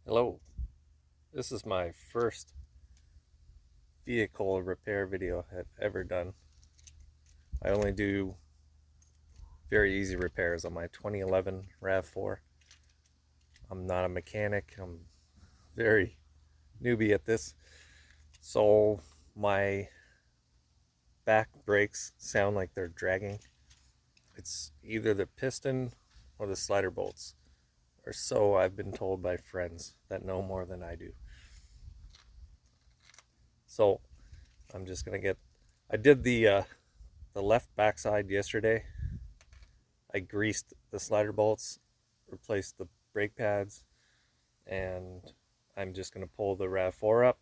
Hello, this is my first vehicle repair video I've ever done. I only do very easy repairs on my 2011 RAV4. I'm not a mechanic, I'm very newbie at this, so my back brakes sound like they're dragging. It's either the piston or the slider bolts, or so I've been told by friends that know more than I do. So I'm just gonna I did the left backside yesterday. I greased the slider bolts, replaced the brake pads, and I'm just gonna pull the RAV4 up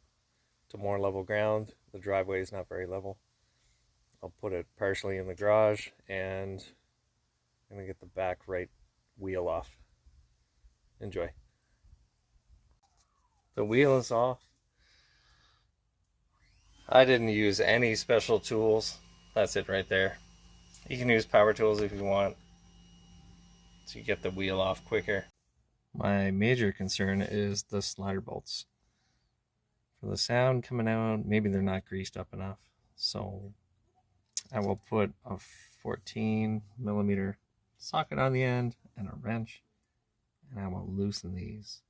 to more level ground. The driveway is not very level. I'll put it partially in the garage, and I'm gonna get the back right wheel off. Enjoy. The wheel is off. I didn't use any special tools. That's it right there. You can use power tools if you want to get the wheel off quicker. My major concern is the slider bolts. For the sound coming out, maybe they're not greased up enough. So I will put a 14mm socket on the end and a wrench, and I will loosen these.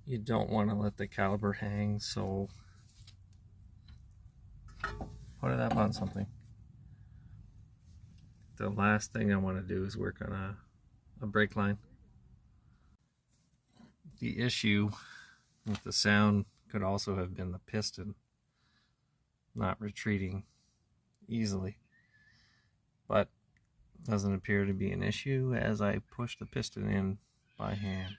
You don't want to let the caliper hang, so put it up on something. The last thing I want to do is work on a brake line. The issue with the sound could also have been the piston not retreating easily, but doesn't appear to be an issue as I push the piston in by hand.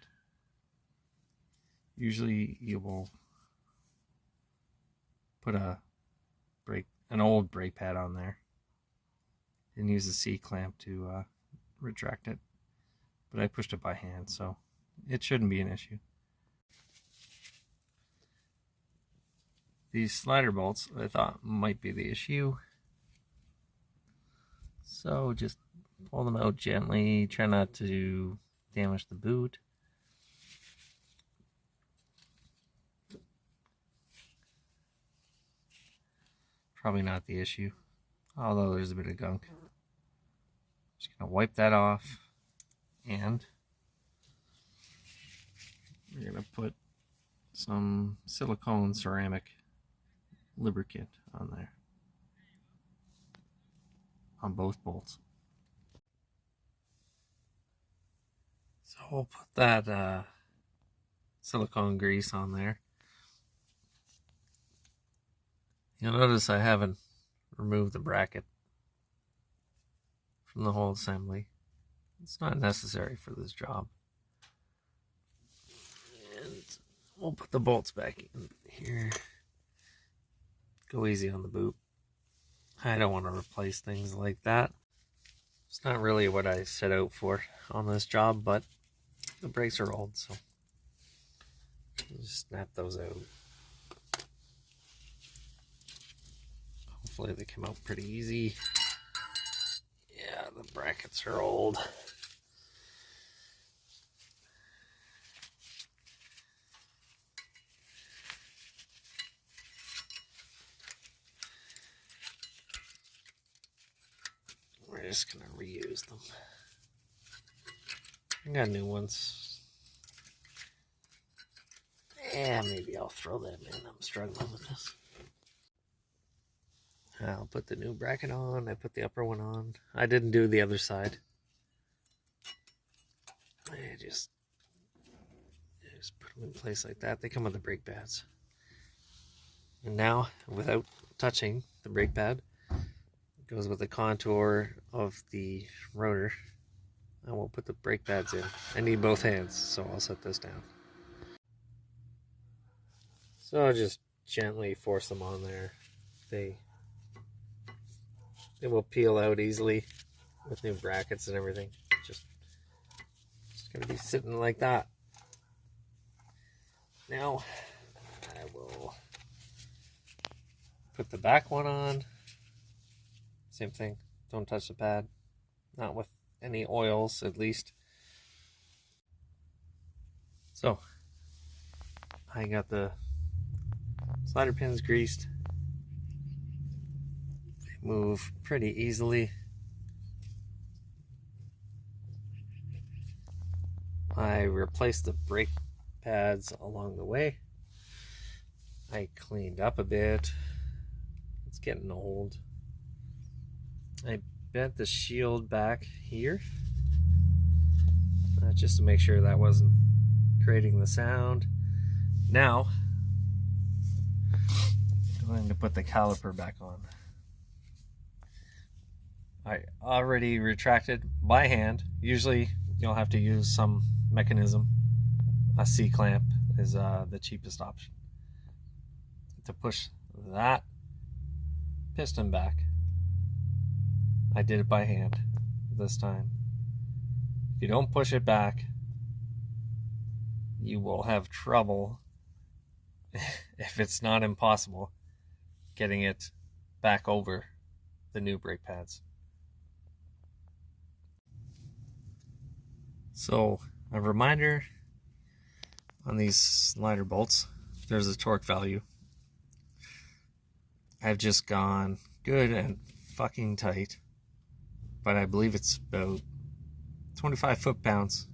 Usually you will put an old brake pad on there and use a C-clamp to retract it, but I pushed it by hand, so it shouldn't be an issue. These slider bolts I thought might be the issue, so just pull them out gently, try not to damage the boot. Probably not the issue, although there's a bit of gunk. Just gonna wipe that off, and we're gonna put some silicone ceramic lubricant on there on both bolts. So we'll put that silicone grease on there. You'll notice I haven't removed the bracket from the whole assembly. It's not necessary for this job. And we'll put the bolts back in here. Go easy on the boot. I don't want to replace things like that. It's not really what I set out for on this job, but the brakes are old, so just snap those out. Hopefully they come out pretty easy. Yeah, the brackets are old. We're just gonna reuse them. I got new ones. Yeah, maybe I'll throw them in. I'm struggling with this. I'll put the new bracket on. I put the upper one on. I didn't do the other side. I just put them in place like that. They come with the brake pads. And now, without touching the brake pad, it goes with the contour of the rotor. I will put the brake pads in. I need both hands, so I'll set this down. So I'll just gently force them on there. They will peel out easily with new brackets and everything. Just gonna be sitting like that. Now I will put the back one on. Same thing. Don't touch the pad. Not with any oils, at least. So I got the slider pins greased. They move pretty easily. I replaced the brake pads along the way. I cleaned up a bit. It's getting old. I bent the shield back here just to make sure that wasn't creating the sound. Now I'm going to put the caliper back on. I already retracted by hand. Usually you'll have to use some mechanism. A C-clamp is the cheapest option to push that piston back. I did it by hand this time. If you don't push it back, you will have trouble, if it's not impossible, getting it back over the new brake pads. So a reminder on these slider bolts, there's a torque value. I've just gone good and fucking tight, but I believe it's about 25 foot-pounds.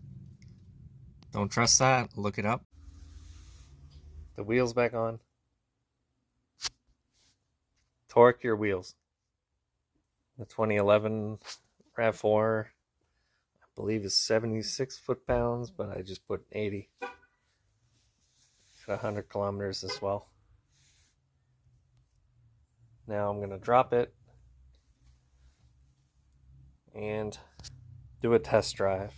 Don't trust that, look it up. The wheels back on. Torque your wheels. The 2011 RAV4, I believe, is 76 foot-pounds, but I just put 80 at 100 kilometers as well. Now I'm going to drop it and do a test drive.